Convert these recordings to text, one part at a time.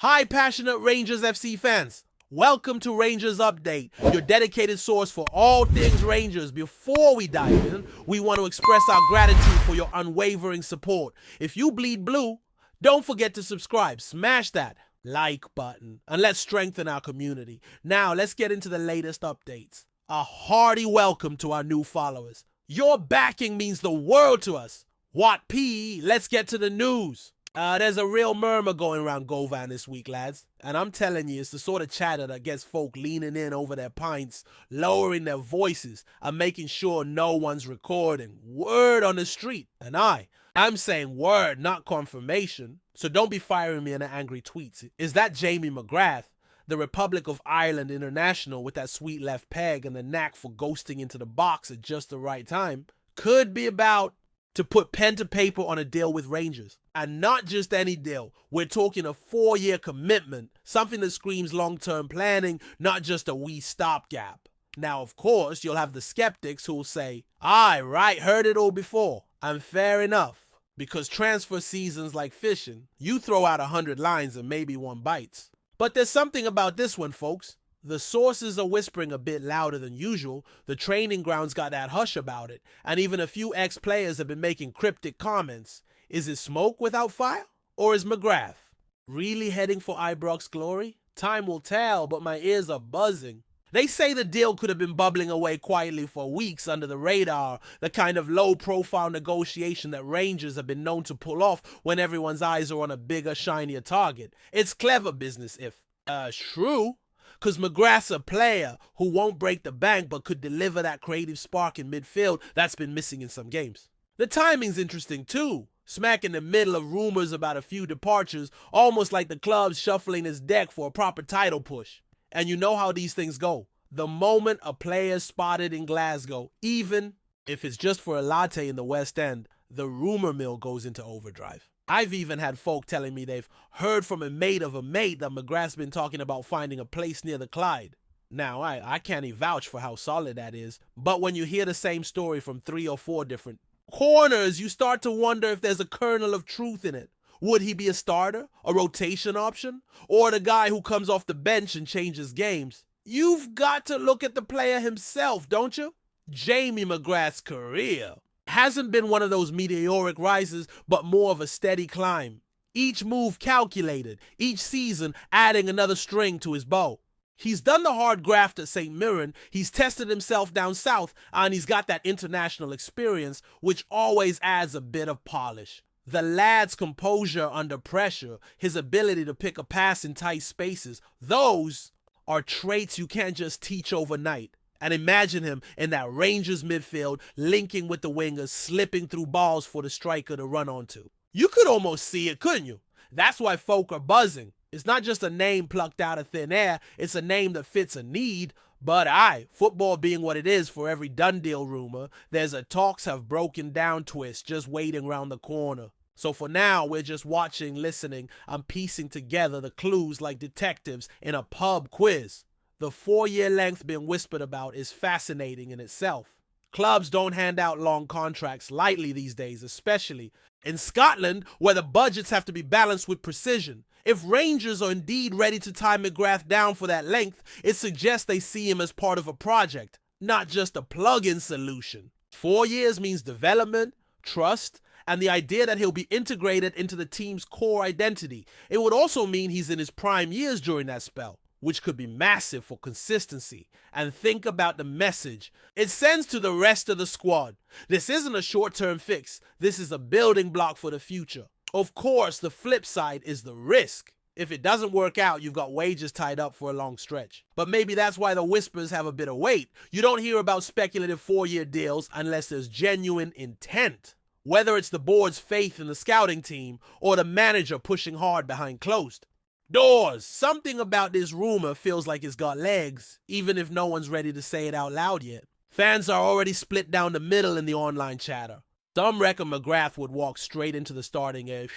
Hi, passionate Rangers FC fans. Welcome to Rangers Update, your dedicated source for all things Rangers. Before we dive in, we want to express our gratitude for your unwavering support. If you bleed blue, don't forget to subscribe. Smash that like button and let's strengthen our community. Now, let's get into the latest updates. A hearty welcome to our new followers. Your backing means the world to us. What P? Let's get to the news. There's a real murmur going around Govan this week, lads. And I'm telling you, it's the sort of chatter that gets folk leaning in over their pints, lowering their voices, and making sure no one's recording. Word on the street. And I'm saying word, not confirmation. So don't be firing me in the angry tweets. Is that Jamie McGrath, the Republic of Ireland international with that sweet left peg and the knack for ghosting into the box at just the right time, could be about to put pen to paper on a deal with Rangers. And not just any deal. We're talking a 4-year commitment, something that screams long-term planning, not just a wee stopgap. Now, of course, you'll have the skeptics who'll say, aye, right, heard it all before. And fair enough, because transfer season's like fishing. You throw out 100 lines and maybe one bites. But there's something about this one, folks. The sources are whispering a bit louder than usual. The training grounds got that hush about it. And even a few ex-players have been making cryptic comments. Is it smoke without fire? Or is McGrath really heading for Ibrox's glory? Time will tell, but my ears are buzzing. They say the deal could have been bubbling away quietly for weeks under the radar, the kind of low-profile negotiation that Rangers have been known to pull off when everyone's eyes are on a bigger, shinier target. It's clever business if, true. Because McGrath's a player who won't break the bank but could deliver that creative spark in midfield that's been missing in some games. The timing's interesting too. Smack in the middle of rumors about a few departures, almost like the club's shuffling its deck for a proper title push. And you know how these things go. The moment a player's spotted in Glasgow, even if it's just for a latte in the West End, the rumor mill goes into overdrive. I've even had folk telling me they've heard from a mate of a mate that McGrath's been talking about finding a place near the Clyde. Now, I can't even vouch for how solid that is, but when you hear the same story from 3 or 4 different corners, you start to wonder if there's a kernel of truth in it. Would he be a starter, a rotation option, or the guy who comes off the bench and changes games? You've got to look at the player himself, don't you? Jamie McGrath's career hasn't been one of those meteoric rises, but more of a steady climb. Each move calculated, each season adding another string to his bow. He's done the hard graft at St. Mirren, he's tested himself down south, and he's got that international experience, which always adds a bit of polish. The lad's composure under pressure, his ability to pick a pass in tight spaces, those are traits you can't just teach overnight. And imagine him in that Rangers midfield, linking with the wingers, slipping through balls for the striker to run onto. You could almost see it, couldn't you? That's why folk are buzzing. It's not just a name plucked out of thin air, it's a name that fits a need. But football being what it is for every done deal rumor, there's a talks have broken down twist just waiting around the corner. So for now, we're just watching, listening, and piecing together the clues like detectives in a pub quiz. The 4-year length being whispered about is fascinating in itself. Clubs don't hand out long contracts lightly these days, especially in Scotland, where the budgets have to be balanced with precision. If Rangers are indeed ready to tie McGrath down for that length, it suggests they see him as part of a project, not just a plug-in solution. 4 years means development, trust, and the idea that he'll be integrated into the team's core identity. It would also mean he's in his prime years during that spell, which could be massive for consistency. And think about the message it sends to the rest of the squad. This isn't a short-term fix. This is a building block for the future. Of course, the flip side is the risk. If it doesn't work out, you've got wages tied up for a long stretch. But maybe that's why the whispers have a bit of weight. You don't hear about speculative 4-year deals unless there's genuine intent. Whether it's the board's faith in the scouting team or the manager pushing hard behind closed doors. Something about this rumor feels like it's got legs, even if no one's ready to say it out loud yet. Fans are already split down the middle in the online chatter. Some reckon McGrath would walk straight into the starting area,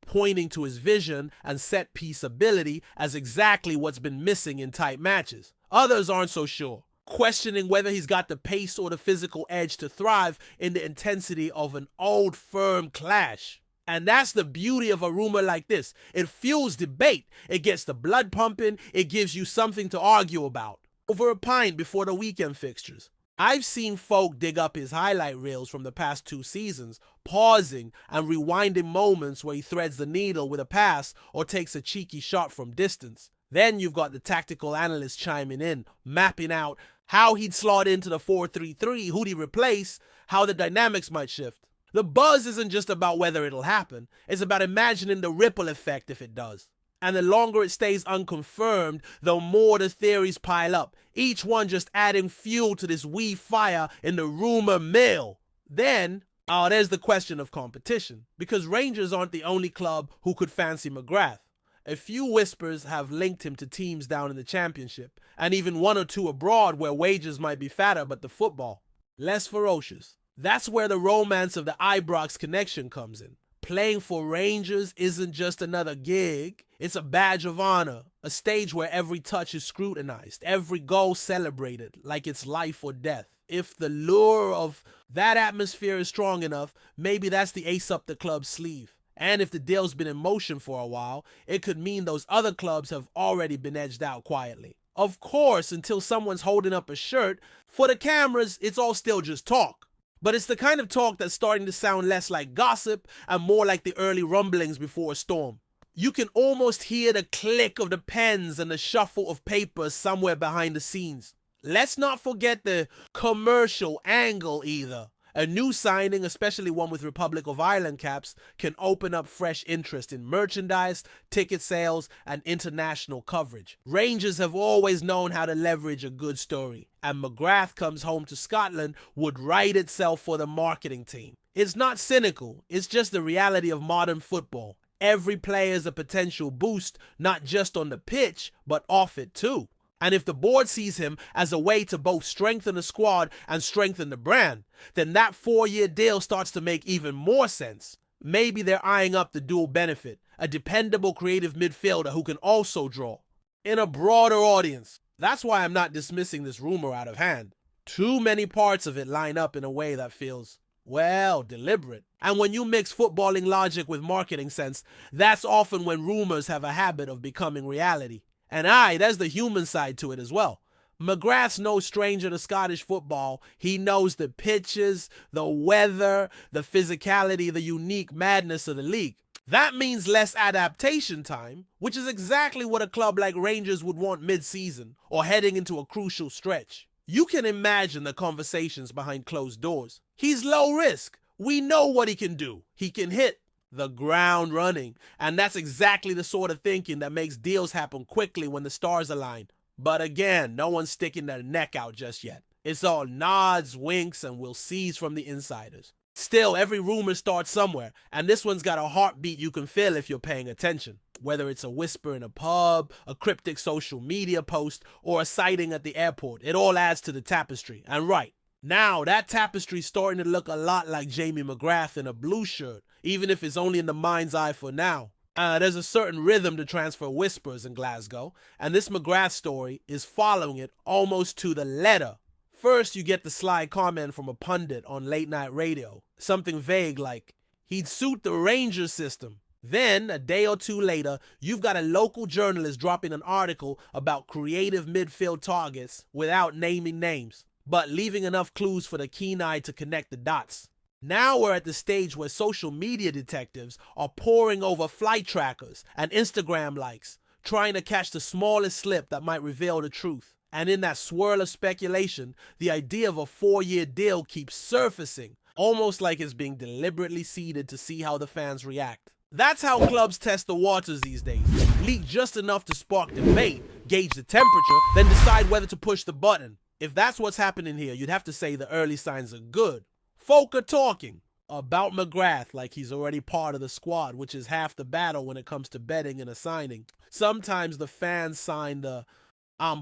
pointing to his vision and set-piece ability as exactly what's been missing in tight matches. Others aren't so sure, questioning whether he's got the pace or the physical edge to thrive in the intensity of an old firm clash. And that's the beauty of a rumor like this. It fuels debate. It gets the blood pumping. It gives you something to argue about. Over a pint before the weekend fixtures. I've seen folk dig up his highlight reels from the past 2 seasons, pausing and rewinding moments where he threads the needle with a pass or takes a cheeky shot from distance. Then you've got the tactical analysts chiming in, mapping out how he'd slot into the 4-3-3, who'd he replace, how the dynamics might shift. The buzz isn't just about whether it'll happen, it's about imagining the ripple effect if it does. And the longer it stays unconfirmed, the more the theories pile up, each one just adding fuel to this wee fire in the rumor mill. Then, there's the question of competition, because Rangers aren't the only club who could fancy McGrath. A few whispers have linked him to teams down in the Championship, and even 1 or 2 abroad where wages might be fatter but the football less ferocious. That's where the romance of the Ibrox connection comes in. Playing for Rangers isn't just another gig, it's a badge of honor, a stage where every touch is scrutinized, every goal celebrated like it's life or death. If the lure of that atmosphere is strong enough, maybe that's the ace up the club's sleeve. And if the deal's been in motion for a while, it could mean those other clubs have already been edged out quietly. Of course, until someone's holding up a shirt, for the cameras, it's all still just talk. But it's the kind of talk that's starting to sound less like gossip and more like the early rumblings before a storm. You can almost hear the click of the pens and the shuffle of papers somewhere behind the scenes. Let's not forget the commercial angle either. A new signing, especially one with Republic of Ireland caps, can open up fresh interest in merchandise, ticket sales, and international coverage. Rangers have always known how to leverage a good story, and McGrath comes home to Scotland would write itself for the marketing team. It's not cynical, it's just the reality of modern football. Every player is a potential boost, not just on the pitch, but off it too. And if the board sees him as a way to both strengthen the squad and strengthen the brand, then that 4-year deal starts to make even more sense. Maybe they're eyeing up the dual benefit, a dependable creative midfielder who can also draw in a broader audience. That's why I'm not dismissing this rumor out of hand. Too many parts of it line up in a way that feels, well, deliberate. And when you mix footballing logic with marketing sense, that's often when rumors have a habit of becoming reality. And there's the human side to it as well. McGrath's no stranger to Scottish football. He knows the pitches, the weather, the physicality, the unique madness of the league. That means less adaptation time, which is exactly what a club like Rangers would want mid-season or heading into a crucial stretch. You can imagine the conversations behind closed doors. He's low risk. We know what he can do. He can hit the ground running, and that's exactly the sort of thinking that makes deals happen quickly when the stars align. But again, no one's sticking their neck out just yet. It's all nods, winks, and we'll sees from the insiders. Still, every rumor starts somewhere, and this one's got a heartbeat you can feel if you're paying attention. Whether it's a whisper in a pub, a cryptic social media post, or a sighting at the airport, it all adds to the tapestry. And right now, that tapestry's starting to look a lot like Jamie McGrath in a blue shirt, even if it's only in the mind's eye for now. There's a certain rhythm to transfer whispers in Glasgow, and this McGrath story is following it almost to the letter. First, you get the sly comment from a pundit on late night radio, something vague like, he'd suit the Rangers system. Then, a day or two later, you've got a local journalist dropping an article about creative midfield targets without naming names, but leaving enough clues for the keen eye to connect the dots. Now we're at the stage where social media detectives are poring over flight trackers and Instagram likes, trying to catch the smallest slip that might reveal the truth. And in that swirl of speculation, the idea of a 4-year deal keeps surfacing, almost like it's being deliberately seeded to see how the fans react. That's how clubs test the waters these days. Leak just enough to spark debate, gauge the temperature, then decide whether to push the button. If that's what's happening here, you'd have to say the early signs are good. Folk are talking about McGrath like he's already part of the squad, which is half the battle when it comes to betting and a signing. Sometimes the fans sign the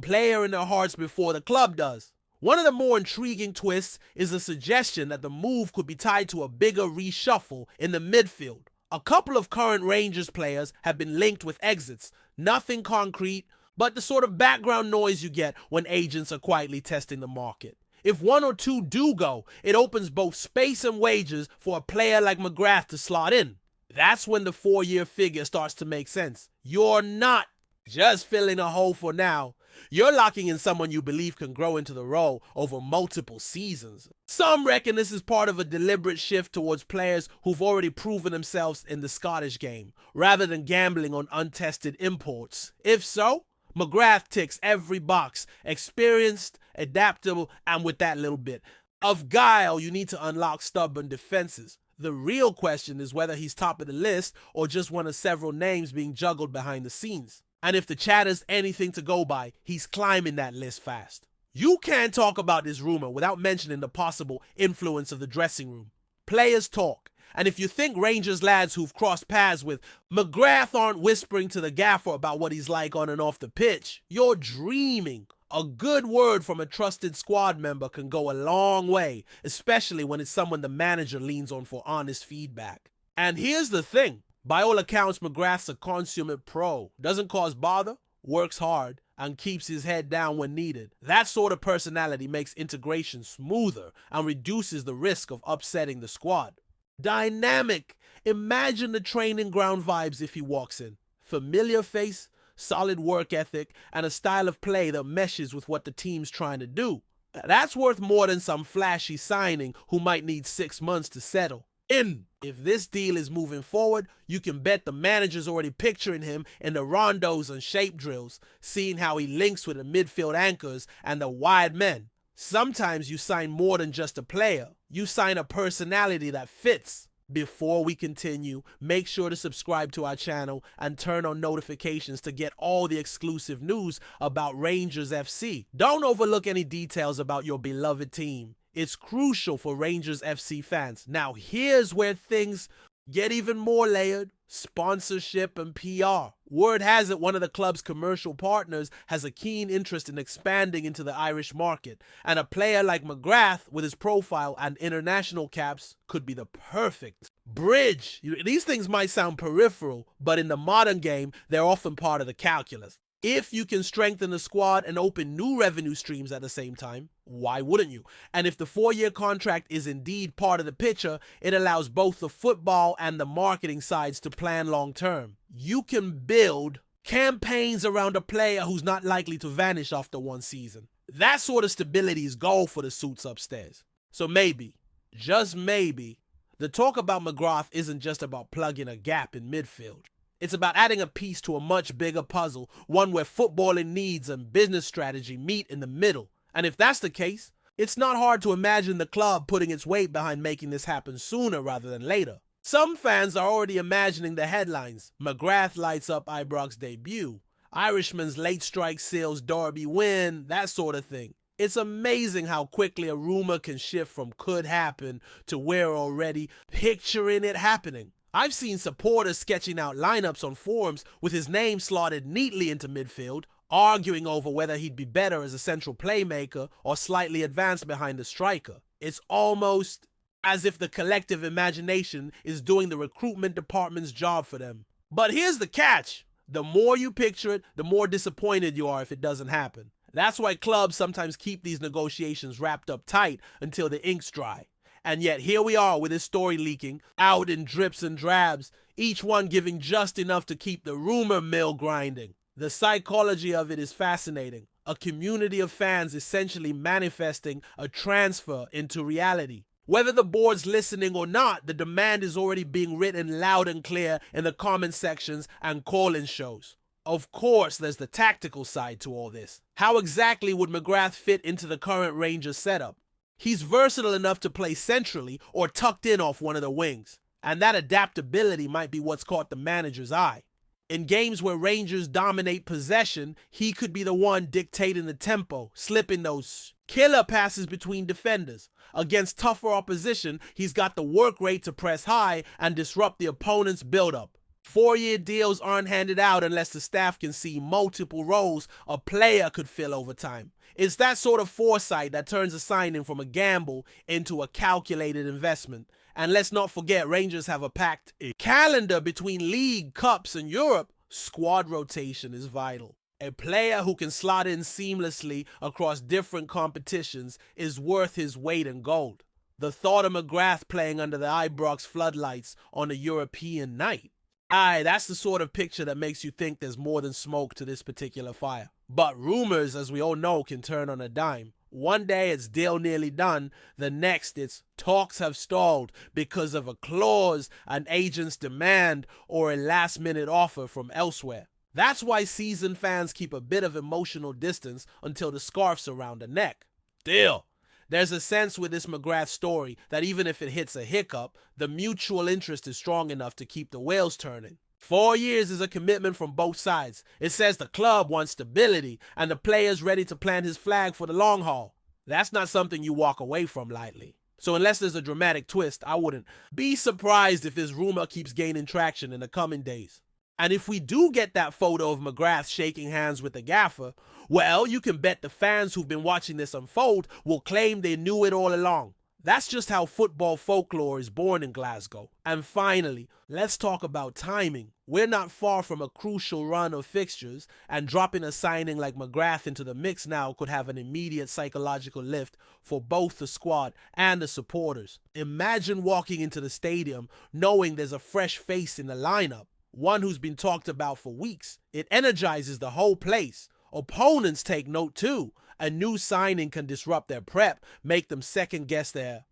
player in their hearts before the club does. One of the more intriguing twists is a suggestion that the move could be tied to a bigger reshuffle in the midfield. A couple of current Rangers players have been linked with exits. Nothing concrete, but the sort of background noise you get when agents are quietly testing the market. If 1 or 2 do go, it opens both space and wages for a player like McGrath to slot in. That's when the 4-year figure starts to make sense. You're not just filling a hole for now. You're locking in someone you believe can grow into the role over multiple seasons. Some reckon this is part of a deliberate shift towards players who've already proven themselves in the Scottish game, rather than gambling on untested imports. If so, McGrath ticks every box: experienced, adaptable, and with that little bit of guile you need to unlock stubborn defenses. The real question is whether he's top of the list or just one of several names being juggled behind the scenes. And if the chatter's anything to go by, he's climbing that list fast. You can't talk about this rumor without mentioning the possible influence of the dressing room. Players talk, and if you think Rangers lads who've crossed paths with McGrath aren't whispering to the gaffer about what he's like on and off the pitch, you're dreaming. A good word from a trusted squad member can go a long way, especially when it's someone the manager leans on for honest feedback. And here's the thing. By all accounts, McGrath's a consummate pro, doesn't cause bother, works hard, and keeps his head down when needed. That sort of personality makes integration smoother and reduces the risk of upsetting the squad. Dynamic. Imagine the training ground vibes if he walks in. Familiar face, solid work ethic, and a style of play that meshes with what the team's trying to do. That's worth more than some flashy signing who might need 6 months to settle. If this deal is moving forward, you can bet the manager's already picturing him in the rondos and shape drills, seeing how he links with the midfield anchors and the wide men. Sometimes you sign more than just a player. You sign a personality that fits. Before we continue, make sure to subscribe to our channel and turn on notifications to get all the exclusive news about Rangers FC. Don't overlook any details about your beloved team. It's crucial for Rangers FC fans. Now here's where things get even more layered: sponsorship and PR. Word has it one of the club's commercial partners has a keen interest in expanding into the Irish market, and a player like McGrath with his profile and international caps could be the perfect bridge. These things might sound peripheral, but in the modern game, they're often part of the calculus. If you can strengthen the squad and open new revenue streams at the same time, why wouldn't you? And if the 4-year contract is indeed part of the picture, it allows both the football and the marketing sides to plan long term. You can build campaigns around a player who's not likely to vanish after one season. That sort of stability is gold for the suits upstairs. So maybe, just maybe, the talk about McGrath isn't just about plugging a gap in midfield. It's about adding a piece to a much bigger puzzle, one where footballing needs and business strategy meet in the middle. And if that's the case, it's not hard to imagine the club putting its weight behind making this happen sooner rather than later. Some fans are already imagining the headlines: McGrath lights up Ibrox debut, Irishman's late strike seals Derby win, that sort of thing. It's amazing how quickly a rumor can shift from could happen to we're already picturing it happening. I've seen supporters sketching out lineups on forums with his name slotted neatly into midfield, arguing over whether he'd be better as a central playmaker or slightly advanced behind the striker. It's almost as if the collective imagination is doing the recruitment department's job for them. But here's the catch. The more you picture it, the more disappointed you are if it doesn't happen. That's why clubs sometimes keep these negotiations wrapped up tight until the ink's dry. And yet here we are with this story leaking out in drips and drabs, each one giving just enough to keep the rumor mill grinding. The psychology of it is fascinating. A community of fans essentially manifesting a transfer into reality. Whether the board's listening or not, the demand is already being written loud and clear in the comment sections and call-in shows. Of course, there's the tactical side to all this. How exactly would McGrath fit into the current Rangers setup? He's versatile enough to play centrally or tucked in off one of the wings, and that adaptability might be what's caught the manager's eye. In games where Rangers dominate possession, he could be the one dictating the tempo, slipping those killer passes between defenders. Against tougher opposition, he's got the work rate to press high and disrupt the opponent's build-up. 4-year deals aren't handed out unless the staff can see multiple roles a player could fill over time. It's that sort of foresight that turns a signing from a gamble into a calculated investment. And let's not forget, Rangers have a packed calendar between league, cups, and Europe. Squad rotation is vital. A player who can slot in seamlessly across different competitions is worth his weight in gold. The thought of McGrath playing under the Ibrox floodlights on a European night. Aye, that's the sort of picture that makes you think there's more than smoke to this particular fire. But rumors, as we all know, can turn on a dime. One day it's deal nearly done, the next it's talks have stalled because of a clause, an agent's demand, or a last-minute offer from elsewhere. That's why seasoned fans keep a bit of emotional distance until the scarf's around the neck. Still, there's a sense with this McGrath story that even if it hits a hiccup, the mutual interest is strong enough to keep the wheels turning. 4 years is a commitment from both sides. It says the club wants stability and the player's ready to plant his flag for the long haul. That's not something you walk away from lightly. So unless there's a dramatic twist, I wouldn't be surprised if this rumor keeps gaining traction in the coming days. And if we do get that photo of McGrath shaking hands with the gaffer, well, you can bet the fans who've been watching this unfold will claim they knew it all along. That's just how football folklore is born in Glasgow. And finally, let's talk about timing. We're not far from a crucial run of fixtures, and dropping a signing like McGrath into the mix now could have an immediate psychological lift for both the squad and the supporters. Imagine walking into the stadium knowing there's a fresh face in the lineup, one who's been talked about for weeks. It energizes the whole place. Opponents take note too. A new signing can disrupt their prep, make them second-guess their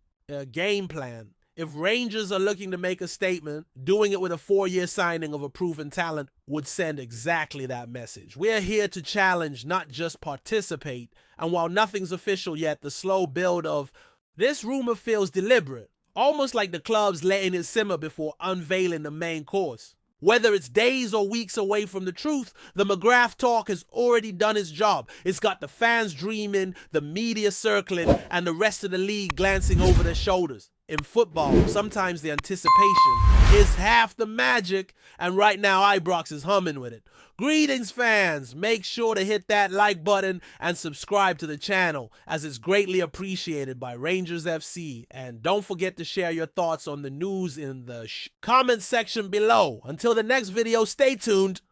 game plan. If Rangers are looking to make a statement, doing it with a 4-year signing of a proven talent would send exactly that message. We're here to challenge, not just participate. And while nothing's official yet, the slow build of this rumor feels deliberate, almost like the club's letting it simmer before unveiling the main course. Whether it's days or weeks away from the truth, the McGrath talk has already done its job. It's got the fans dreaming, the media circling, and the rest of the league glancing over their shoulders. In football, sometimes the anticipation is half the magic, and right now Ibrox is humming with it. Greetings, fans! Make sure to hit that like button and subscribe to the channel, as it's greatly appreciated by Rangers FC. And don't forget to share your thoughts on the news in the comment section below. Until the next video, stay tuned.